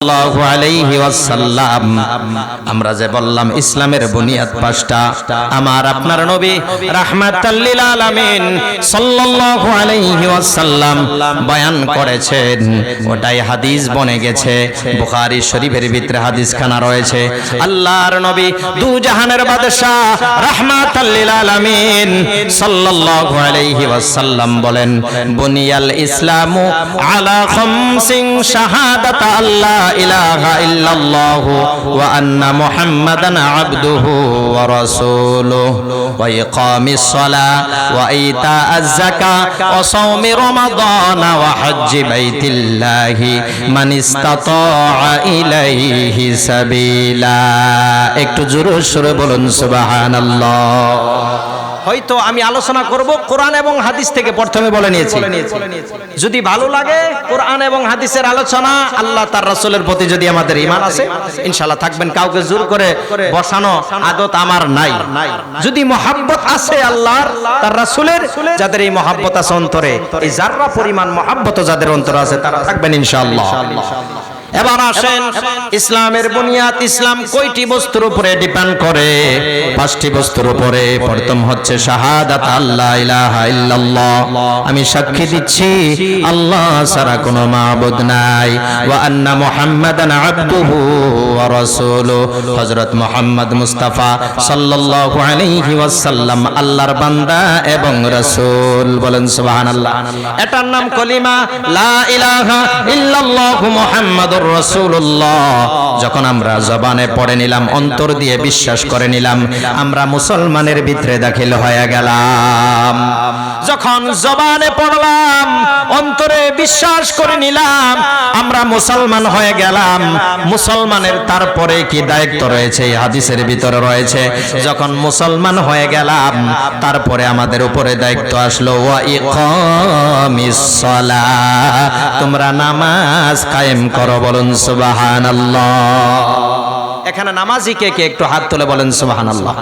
সাল্লাল্লাহু আলাইহি ওয়াসাল্লাম। আমরা যে বললাম ইসলামের বুনিয়াদ পাঁচটা, আমার আপনার নবী রাহমাতাল লিল আলামিন সাল্লাল্লাহু আলাইহি ওয়াসাল্লাম বয়ান করেছেন, ওটাই হাদিস বনে গেছে। বুখারী শরীফের ভিতরে হাদিসখানা রয়েছে। আল্লাহর নবী দু জাহানের বাদশা রাহমাতাল লিল আলামিন সাল্লাল্লাহু আলাইহি ওয়াসাল্লাম বলেন, বুনিয়াল ইসলামু আলা খামসিন শাহাদাত আল্লাহ ইলাহা ইল্লাল্লাহু ওয়া আন্না মুহাম্মাদান আবদুহু ওয়া রাসূলুহু ওয়া ইকামিস সালাহ ওয়া ইতাআজ যাকাহ ওয়া সাওমি রমাদান ওয়া হজ্জি বাইতিল্লাহি মান ইসতাতাআ ইলাইহি সাবিলা। একটু জোরে সুরে বলুন সুবহানাল্লাহ। হয়তো আমি আলোচনা করব কোরআন এবং হাদিস থেকে, প্রথমে বলে নিয়েছি যদি ভালো লাগে কোরআন এবং হাদিসের আলোচনা, আল্লাহ তার রাসূলের প্রতি যদি আমাদের ঈমান আছে ইনশাআল্লাহ থাকবেন। কাউকে জোর করে বসানো আদত আমার নাই। যদি মহব্বত আছে আল্লাহর তার রাসূলের, যাদের এই মহব্বত আছে অন্তরে, এই যাররা পরিমাণ মহব্বত যাদের অন্তরে আছে তারা থাকবেন ইনশাআল্লাহ। এবার আসেন, ইসলামের বুনিয়াদ, ইসলাম কয়টি বস্তুর উপরে ডিপেন্ড করে? পাঁচটি বস্তুর উপরে। প্রথম হচ্ছে শাহাদাত আল্লাহ ইলাহা ইল্লাল্লাহ, আমি সাক্ষী দিচ্ছি আল্লাহ ছাড়া কোনো মাবুদ নাই, ওয়া আন্না মুহাম্মাদান আবদুহু ওয়া রাসূলুহু, হযরত মুহাম্মদ মুস্তাফা সাল্লাল্লাহু আলাইহি ওয়াসাল্লাম আল্লাহর বান্দা এবং রাসূল। বলেন সুবহানাল্লাহ। এটার নাম কলিমা লা ইলাহা ইল্লাল্লাহু মুহাম্মাদুর রাসূলুল্লাহ। যখন আমরা জবানে পড়ে নিলাম, অন্তর দিয়ে বিশ্বাস করে নিলাম, আমরা মুসলমানের ভিতরে দাখিল হয়ে গেলাম। যখন জবানে পড়লাম, অন্তরে বিশ্বাস করে নিলাম, আমরা মুসলমান হয়ে গেলাম। মুসলমানের তারপরে কি দায়িত্ব রয়েছে এই হাদিসের ভিতরে রয়েছে। যখন মুসলমান হয়ে গেলাম, তারপরে আমাদের উপরে দায়িত্ব আসলো ওয়া ইকামিস সালাহ, তোমরা নামাজ কায়েম করো। বলুন সুবহানাল্লাহ। এখানে নামাজি কে কে একটু হাত তুলে বলেন সুবহানাল্লাহ।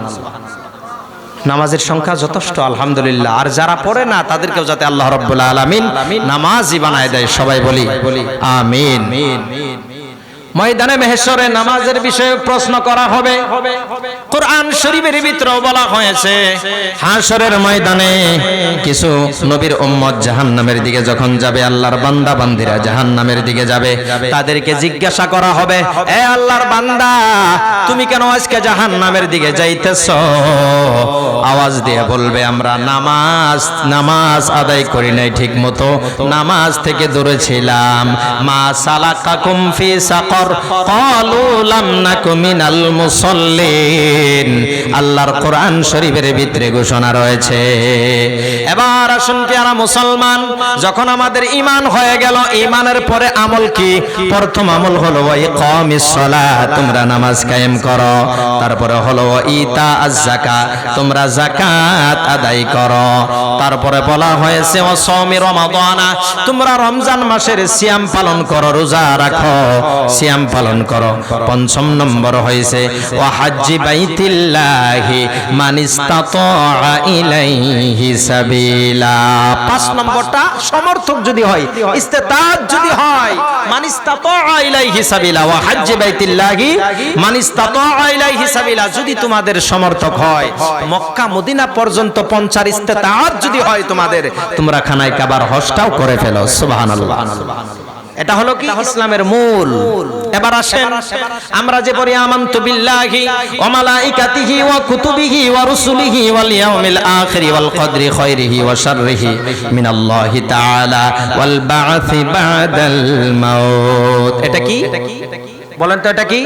নামাজের সংখ্যা যথেষ্ট আলহামদুলিল্লাহ। আর যারা পড়ে না তাদেরকেও যাতে আল্লাহ রাব্বুল আলামিন নামাজি বানায় দেয়, সবাই বলি আমিন। ময়দানে মেহশরে নামাজের বিষয়ে প্রশ্ন করা হবে। কোরআন শরীফের ভিতরে বলা হয়েছে, হাশরের ময়দানে কিছু নবীর উম্মত জাহান্নামের দিকে যখন যাবে, আল্লাহর বান্দা বান্দীরা জাহান্নামের দিকে যাবে, তাদেরকে জিজ্ঞাসা করা হবে, এ আল্লাহর বান্দা, তুমি কেন আজকে জাহান্নামের দিকে যাইতেছো? আওয়াজ দিয়ে বলবে, আমরা নামাজ আদায় করি নাই ঠিক মতো, নামাজ থেকে দূরে ছিলাম। মা সালাকাকুম ফি সাকর ক্বালু লাম নাকু মিনাল মুসাল্লিন। আল্লাহর কোরআন শরীফের ভিতরে ঘোষণা রয়েছে। এবার আসুন পেয়ারা মুসলমান, যখন আমাদের ঈমান হয়ে গেল, ঈমানের পরে আমল কি? প্রথম আমল হলো ওয়া ইকামিস সালাহ, তোমরা নামাজ কায়েম করো। তারপরে হলো ওয়া ইতাআজ যাকাত, তোমরা যাকাত আদায় করো। তারপরে বলা হয়েছে ওয়া সাওমি রমাদান, তোমরা রমজান মাসের সিয়াম পালন করো, রোজা রাখো, সিয়াম পালন করো। পঞ্চম নম্বর হয়েছে ওয়া হজ্জি বাইতিল্লাহি মান ইসতাতাআ ইলাইহি সাবিলা। পাঁচ নম্বরটা সমর্থক যদি হয়, ইস্তেতাআত যদি হয়, মান ইসতাতাআ ইলাইহি সাবিলা, ওয়া হজ্জি বাইতিল্লাহি মান ইসতাতাআ ইলাইহি সাবিলা। যদি তোমাদের সমর্থক হয়, মক্কা মদিনা পর্যন্ত পৌঁছার ইস্তেতাআত যদি হয় তোমাদের, তোমরা খানায় কাবার হজটাও করে ফেলো। সুবহানাল্লাহ। এটা হলো কি? ইসলামের মূল। এবার আসেন, আমরা যে পড়ি আমানতু বিল্লাহি ওয়া মালাইকাতিহি ওয়া কুতুবিহি ওয়া রুসুলিহি ওয়াল ইয়াউমিল আখির ওয়াল কদরি খায়রিহি ওয়া শাররিহি মিনাল্লাহি তাআলা ওয়াল বা'সি বা'দাল মাউত। এটা কি বলেন তো? এটা কি?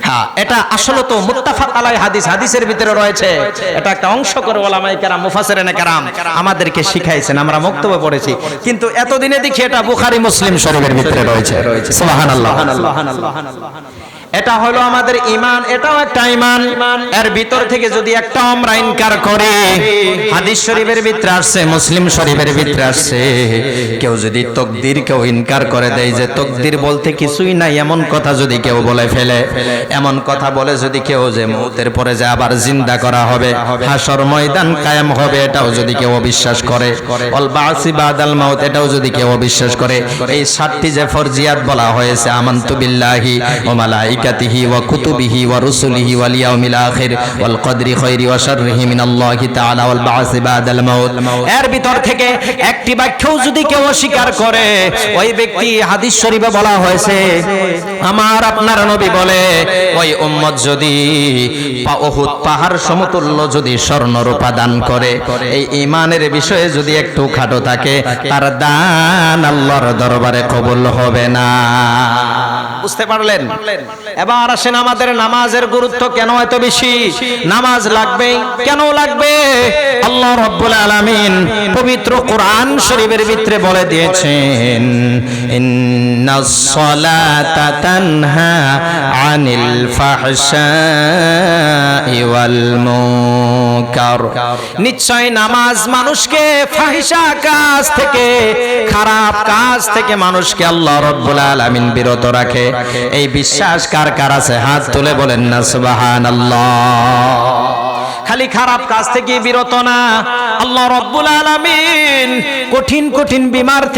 হ্যাঁ, এটা আসলে তো মুত্তাফাক আলাই হাদিস, হাদিসের ভিতরে রয়েছে। এটা একটা অংশ করে ওলামায়ে কেরাম, মুফাসসিরিনে কেরাম আমাদেরকে শিখাইছেন, আমরা বক্তব্য পড়েছি। কিন্তু এতদিনে দেখি এটা বুখারী মুসলিম শরীফের ভিতরে রয়েছে। সুবহানাল্লাহ। এটা হলো আমাদের ঈমান, এটাও একটা ঈমান। এর ভিতর থেকে যদি একটা আমরা ইনকার করে, হাদিস শরীফের ভিতরে আসছে, মুসলিম শরীফের ভিতরে আসছে, কেউ যদি তাকদীর কেউ ইনকার করে দেয় যে তাকদীর বলতে কিছুই নাই, এমন কথা যদি কেউ বলে ফেলে, এমন কথা বলে যদি কেউ যে মওতের পরে যে আবার জিন্দা করা হবে, হাসর ময়দান কায়েম হবে, এটাও যদি কেউ অবিশ্বাস করে, অল বাসি বাদাল মাউত, এটাও যদি কেউ অবিশ্বাস করে, এই 7টি যে ফরজিয়াত বলা হয়েছে, আমানতু বিল্লাহি ওয়া মালাইকাতিহি ওয়া কুতুবিহি ওয়া রুসুলিহি ওয়াল ইয়াউমিল আখির ওয়াল কদরি খায়রি ওয়া শাররিহি মিনাল্লাহি তাআলা ওয়াল বাসি বাদাল মাউত, এর ভিতর থেকে একটি বাক্যও যদি কেউ অস্বীকার করে, ওই ব্যক্তি, হাদিস শরীফে বলা হয়েছে, আমার আপনার নবী বলে, ওই উম্মত যদি উহুদ পাহাড় সমতুল্য যদি স্বর্ণ রূপা দান করে, এই ঈমানের বিষয়ে যদি একটু খাটো থাকে, তার দান আল্লাহর দরবারে কবুল হবে না। বুঝতে পারলেন? এবার আসেন আমাদের নামাজের গুরুত্ব কেন এত বেশি? নামাজ লাগবে, কেন লাগবে? আল্লাহ রাব্বুল আলামিন পবিত্র কোরআন শরীফের ভিতরে বলে দিয়েছেন, ইন্নাস সালাতা তানহা আনিল ফাহশাই ওয়াল মুনকার, নিশ্চয় নামাজ মানুষকে ফাহিশা কাজ থেকে, খারাপ কাজ থেকে মানুষকে আল্লাহ রাব্বুল আলামিন বিরত রাখে। এই বিশ্বাস কার কার আছে? হাত তুলে বলেন না সুবহানাল্লাহ। খালি খারাপ কাজ থেকে বিরত না, আল্লাহ রাব্বুল আলামিন কঠিন কঠিন বিমার